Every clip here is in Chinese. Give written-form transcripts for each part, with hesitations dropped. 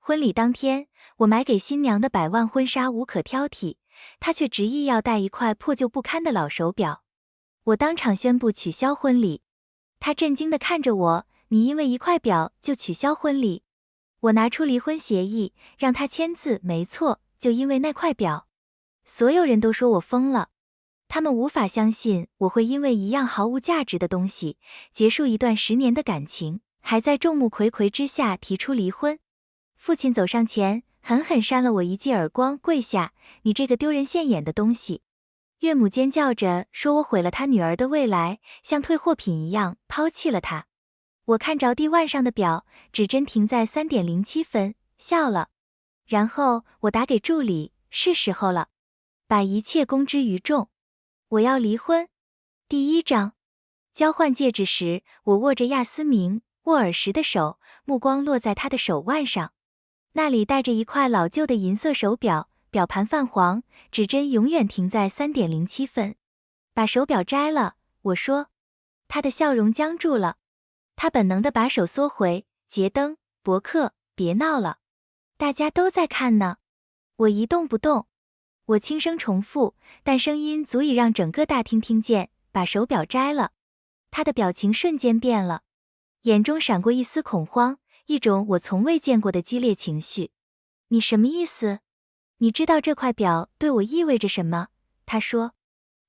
婚礼当天，我买给新娘的100万婚纱无可挑剔，她却执意要戴一块破旧不堪的老手表。我当场宣布取消婚礼。她震惊地看着我，你因为一块表就取消婚礼？我拿出离婚协议，让她签字，没错，就因为那块表。所有人都说我疯了，他们无法相信我会因为一样毫无价值的东西，结束一段10年的感情，还在众目睽睽之下提出离婚。父亲走上前，狠狠扇了我一记耳光，跪下，你这个丢人现眼的东西。岳母尖叫着说我毁了他女儿的未来，像退货品一样抛弃了她。我看着地腕上的表，指针停在3.07分，笑了。然后我打给助理，是时候了，把一切公之于众。我要离婚。第1章，交换戒指时，我握着亚斯明·沃尔什的手，目光落在她的手腕上，那里戴着一块老旧的银色手表，表盘泛黄，指针永远停在3.07分。把手表摘了，我说。她的笑容僵住了，她本能地把手缩回。杰登·伯克，别闹了，大家都在看呢。我一动不动。我轻声重复，但声音足以让整个大厅听见，把手表摘了。他的表情瞬间变了，眼中闪过一丝恐慌，一种我从未见过的激烈情绪。你什么意思？你知道这块表对我意味着什么？他说。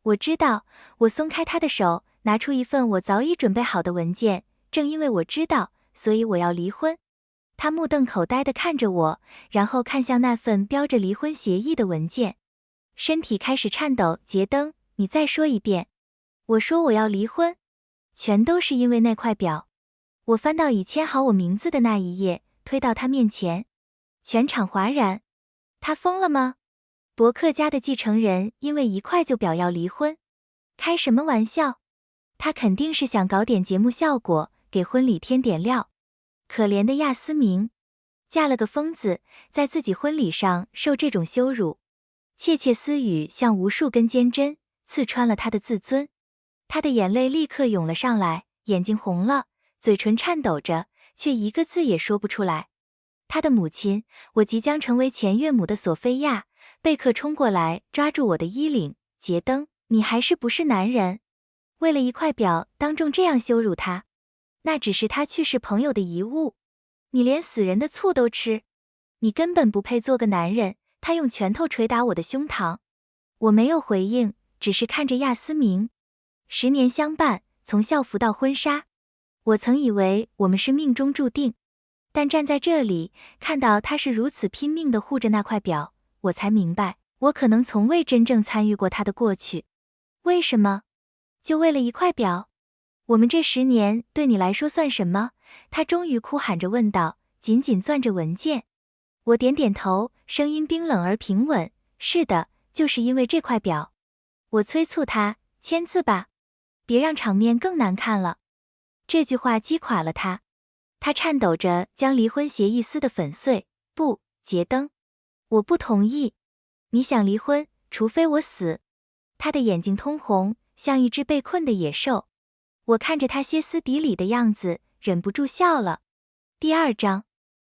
我知道。我松开他的手，拿出一份我早已准备好的文件，正因为我知道，所以我要离婚。他目瞪口呆地看着我，然后看向那份标着离婚协议的文件。身体开始颤抖。杰登，你再说一遍。我说我要离婚，全都是因为那块表。我翻到已签好我名字的那一页，推到他面前。全场哗然。他疯了吗？伯克家的继承人因为一块旧表要离婚？开什么玩笑？他肯定是想搞点节目效果，给婚礼添点料。可怜的亚斯明，嫁了个疯子，在自己婚礼上受这种羞辱。窃窃私语像无数根尖针，刺穿了他的自尊。他的眼泪立刻涌了上来，眼睛红了，嘴唇颤抖着，却一个字也说不出来。他的母亲，我即将成为前岳母的索菲亚，贝克冲过来抓住我的衣领。杰登，你还是不是男人？为了一块表当众这样羞辱他？那只是他去世朋友的遗物，你连死人的醋都吃，你根本不配做个男人。他用拳头捶打我的胸膛。我没有回应，只是看着亚斯明。10年相伴，从校服到婚纱，我曾以为我们是命中注定，但站在这里，看到他是如此拼命地护着那块表，我才明白，我可能从未真正参与过他的过去。为什么？就为了一块表？我们这10年对你来说算什么？他终于哭喊着问道，紧紧攥着文件。我点点头，声音冰冷而平稳，是的，就是因为这块表。我催促他，签字吧，别让场面更难看了。这句话击垮了他，他颤抖着将离婚协议撕得粉碎。不，杰登，我不同意。你想离婚，除非我死。他的眼睛通红，像一只被困的野兽。我看着他歇斯底里的样子，忍不住笑了。第2章，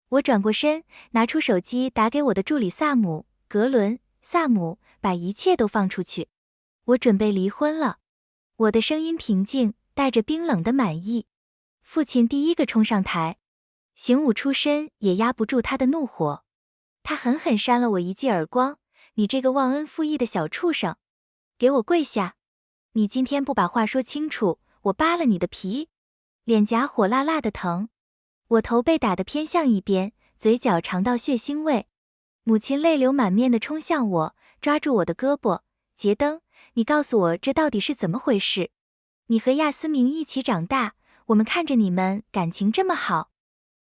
我转过身，拿出手机打给我的助理萨姆·格伦。萨姆，把一切都放出去。我准备离婚了。我的声音平静，带着冰冷的满意。父亲第一个冲上台，刑武出身也压不住他的怒火。他狠狠扇了我一记耳光，你这个忘恩负义的小畜生，给我跪下！你今天不把话说清楚，我扒了你的皮！脸颊火辣辣的疼。我头被打得偏向一边，嘴角尝到血腥味。母亲泪流满面地冲向我，抓住我的胳膊。杰登，你告诉我这到底是怎么回事？你和亚斯明一起长大，我们看着你们感情这么好，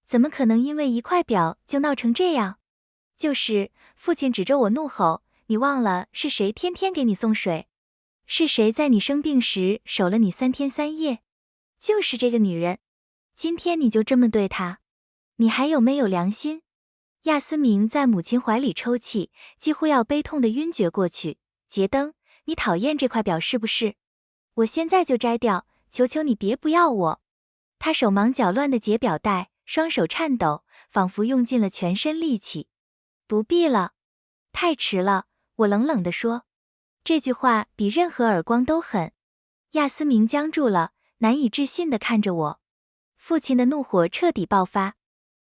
怎么可能因为一块表就闹成这样？就是，父亲指着我怒吼，你忘了是谁天天给你送水？是谁在你生病时守了你3天3夜？就是这个女人。今天你就这么对她？你还有没有良心？亚斯明在母亲怀里抽泣，几乎要悲痛的晕厥过去。杰登，你讨厌这块表是不是？我现在就摘掉，求求你别不要我。他手忙脚乱地解表带，双手颤抖，仿佛用尽了全身力气。不必了，太迟了，我冷冷地说。这句话比任何耳光都狠。亚斯明僵住了，难以置信地看着我。父亲的怒火彻底爆发，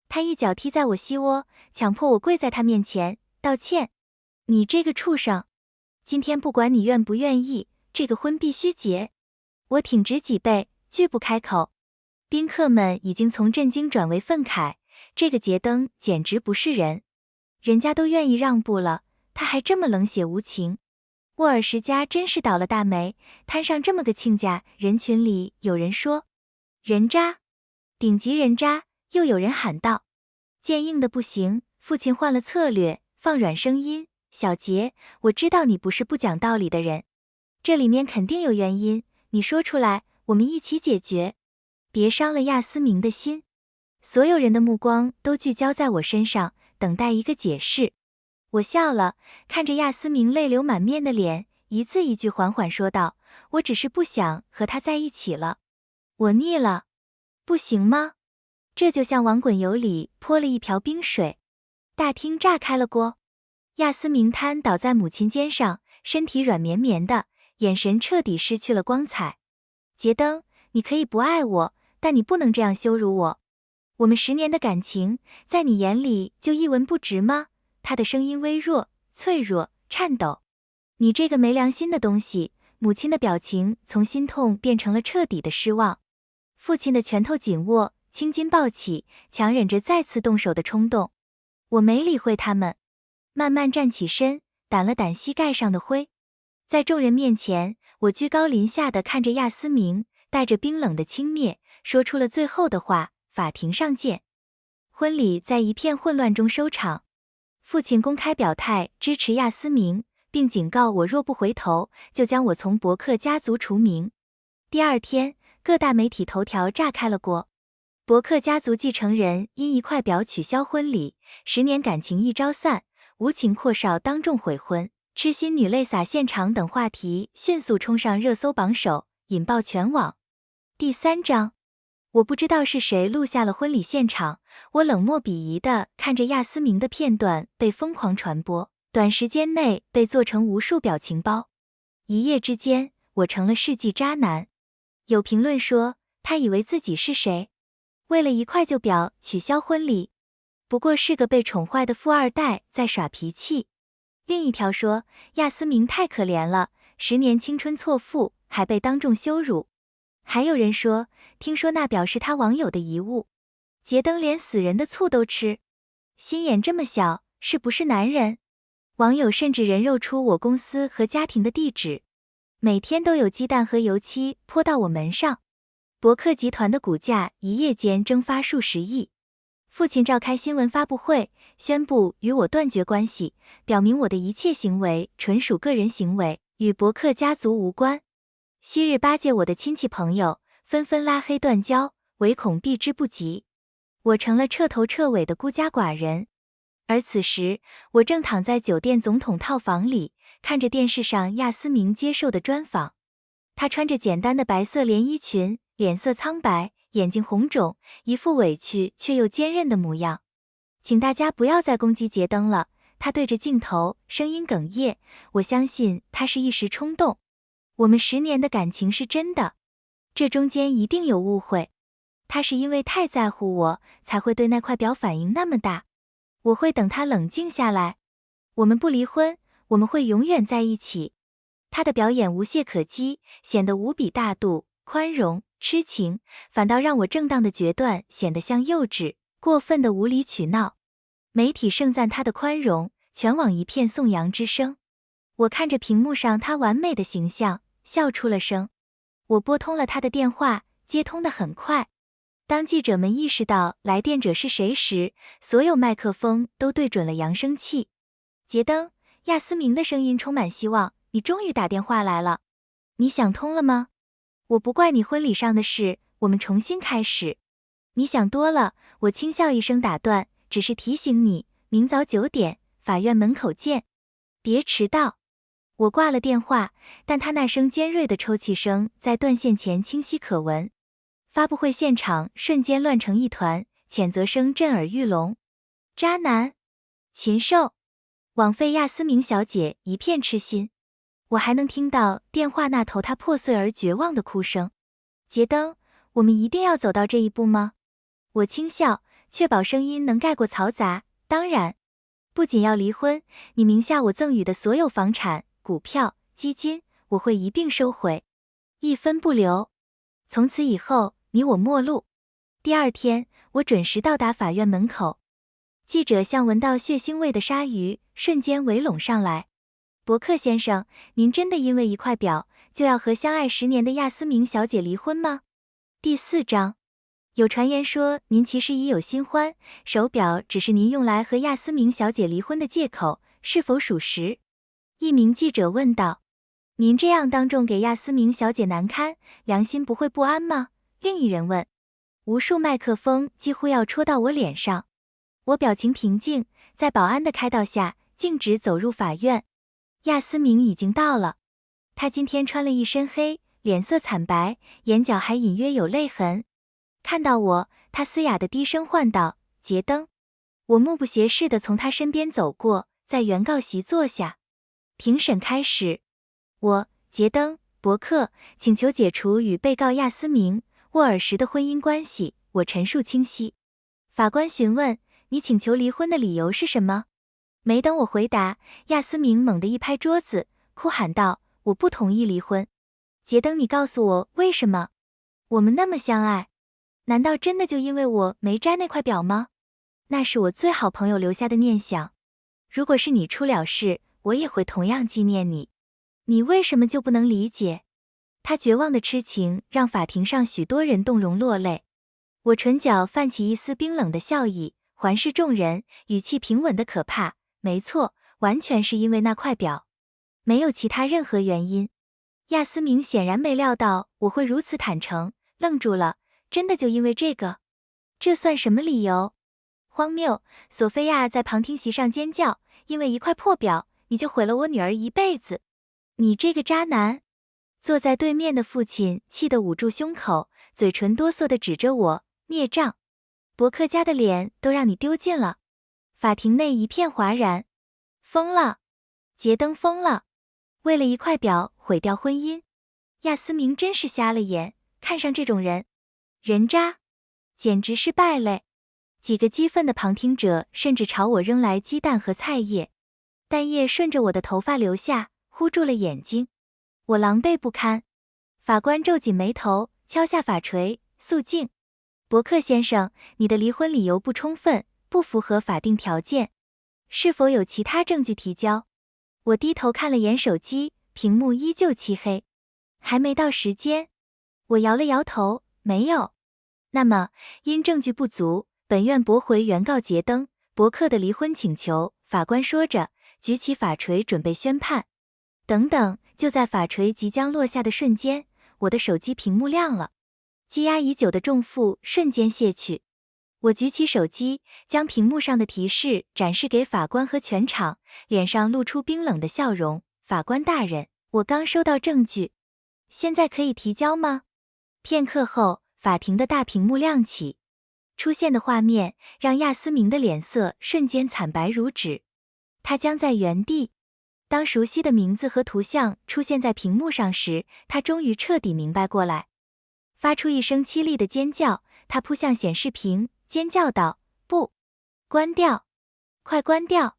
他一脚踢在我膝窝，强迫我跪在他面前道歉。你这个畜生！今天不管你愿不愿意，这个婚必须结。我挺直脊背，拒不开口。宾客们已经从震惊转为愤慨，这个杰登简直不是人。人家都愿意让步了，他还这么冷血无情。沃尔什家真是倒了大霉，摊上这么个亲家。人群里有人说，人渣，顶级人渣。又有人喊道，坚硬的不行。父亲换了策略，放软声音，小杰，我知道你不是不讲道理的人，这里面肯定有原因，你说出来，我们一起解决，别伤了亚斯明的心。所有人的目光都聚焦在我身上，等待一个解释。我笑了，看着亚斯明泪流满面的脸，一字一句缓缓说道，我只是不想和他在一起了，我腻了。不行吗？这就像往滚油里泼了一瓢冰水。大厅炸开了锅，亚斯明瘫倒在母亲肩上，身体软绵绵的，眼神彻底失去了光彩。杰登，你可以不爱我，但你不能这样羞辱我。我们10年的感情，在你眼里就一文不值吗？他的声音微弱、脆弱、颤抖。你这个没良心的东西！母亲的表情从心痛变成了彻底的失望。父亲的拳头紧握，青筋暴起，强忍着再次动手的冲动。我没理会他们，慢慢站起身，掸了掸膝盖上的灰。在众人面前，我居高临下地看着亚斯明，带着冰冷的轻蔑，说出了最后的话：法庭上见。婚礼在一片混乱中收场。父亲公开表态支持亚斯明，并警告我若不回头，就将我从伯克家族除名。第二天，各大媒体头条炸开了锅。伯克家族继承人因一块表取消婚礼，10年感情一朝散，无情阔少当众悔婚，痴心女泪洒现场等话题迅速冲上热搜榜首，引爆全网。第3章，我不知道是谁录下了婚礼现场，我冷漠鄙夷地看着亚斯明的片段被疯狂传播，短时间内被做成无数表情包。一夜之间，我成了世纪渣男。有评论说，他以为自己是谁？为了一块旧表取消婚礼，不过是个被宠坏的富二代在耍脾气。另一条说，亚斯明太可怜了，10年青春错付，还被当众羞辱。还有人说，听说那表是他网友的遗物。杰登连死人的醋都吃，心眼这么小，是不是男人？网友甚至人肉出我公司和家庭的地址，每天都有鸡蛋和油漆泼到我门上。伯克集团的股价一夜间蒸发数十亿。父亲召开新闻发布会，宣布与我断绝关系，表明我的一切行为纯属个人行为，与伯克家族无关。昔日巴结我的亲戚朋友纷纷拉黑断交，唯恐避之不及。我成了彻头彻尾的孤家寡人。而此时，我正躺在酒店总统套房里，看着电视上亚斯明接受的专访。她穿着简单的白色连衣裙，脸色苍白，眼睛红肿，一副委屈却又坚韧的模样。请大家不要再攻击杰登了，她对着镜头，声音哽咽，我相信她是一时冲动。我们10年的感情是真的，这中间一定有误会。他是因为太在乎我，才会对那块表反应那么大。我会等他冷静下来。我们不离婚，我们会永远在一起。他的表演无懈可击，显得无比大度、宽容、痴情，反倒让我正当的决断显得像幼稚、过分的无理取闹。媒体盛赞他的宽容，全网一片颂扬之声。我看着屏幕上他完美的形象，笑出了声。我拨通了他的电话，接通的很快。当记者们意识到来电者是谁时，所有麦克风都对准了扬声器。杰登，亚斯明的声音充满希望，你终于打电话来了。你想通了吗？我不怪你婚礼上的事，我们重新开始。你想多了，我轻笑一声打断，只是提醒你，明早9点，法院门口见。别迟到。我挂了电话，但他那声尖锐的抽泣声在断线前清晰可闻。发布会现场瞬间乱成一团，谴责声震耳欲聋。渣男，禽兽，枉费亚斯明小姐一片痴心。我还能听到电话那头她破碎而绝望的哭声。杰登，我们一定要走到这一步吗？我轻笑，确保声音能盖过嘈杂。当然，不仅要离婚，你名下我赠予的所有房产、股票、基金，我会一并收回，一分不留。从此以后，你我陌路。第二天，我准时到达法院门口。记者像闻到血腥味的鲨鱼，瞬间围拢上来。伯克先生，您真的因为一块表，就要和相爱10年的亚斯明小姐离婚吗？第4章，有传言说您其实已有新欢，手表只是您用来和亚斯明小姐离婚的借口，是否属实？一名记者问道。您这样当众给亚斯明小姐难堪，良心不会不安吗？另一人问。无数麦克风几乎要戳到我脸上。我表情平静，在保安的开导下，径直走入法院。亚斯明已经到了，他今天穿了一身黑，脸色惨白，眼角还隐约有泪痕。看到我，他嘶哑的低声唤道：“杰登。”我目不斜视地从他身边走过，在原告席坐下。庭审开始。我，杰登·伯克，请求解除与被告亚斯明·沃尔什的婚姻关系。我陈述清晰。法官询问：“你请求离婚的理由是什么？”没等我回答，亚斯明猛地一拍桌子，哭喊道：“我不同意离婚！杰登，你告诉我为什么？我们那么相爱，难道真的就因为我没摘那块表吗？那是我最好朋友留下的念想。如果是你出了事，我也会同样纪念你。你为什么就不能理解？”他绝望的痴情让法庭上许多人动容落泪。我唇角泛起一丝冰冷的笑意，环视众人，语气平稳的可怕。没错，完全是因为那块表，没有其他任何原因。亚斯明显然没料到我会如此坦诚，愣住了。真的就因为这个？这算什么理由？荒谬！索菲亚在旁听席上尖叫，因为一块破表，你就毁了我女儿一辈子。你这个渣男！坐在对面的父亲气得捂住胸口，嘴唇哆嗦地指着我，孽障！伯克家的脸都让你丢尽了。法庭内一片哗然。疯了！杰登疯了！为了一块表毁掉婚姻，亚斯明真是瞎了眼，看上这种人，人渣，简直是败类。几个激愤的旁听者甚至朝我扔来鸡蛋和菜叶，蛋液顺着我的头发流下，糊住了眼睛。我狼狈不堪。法官皱紧眉头，敲下法锤，肃静。伯克先生，你的离婚理由不充分，不符合法定条件，是否有其他证据提交？我低头看了眼手机，屏幕依旧漆黑。还没到时间。我摇了摇头，没有。那么，因证据不足，本院驳回原告杰登·伯克的离婚请求。法官说着，举起法锤准备宣判。等等，就在法锤即将落下的瞬间，我的手机屏幕亮了，积压已久的重负瞬间卸去。我举起手机，将屏幕上的提示展示给法官和全场，脸上露出冰冷的笑容。法官大人，我刚收到证据，现在可以提交吗？片刻后，法庭的大屏幕亮起，出现的画面让亚斯明的脸色瞬间惨白如纸。他僵在原地。当熟悉的名字和图像出现在屏幕上时，他终于彻底明白过来，发出一声凄厉的尖叫。他扑向显示屏，尖叫道：“不，关掉，快关掉！”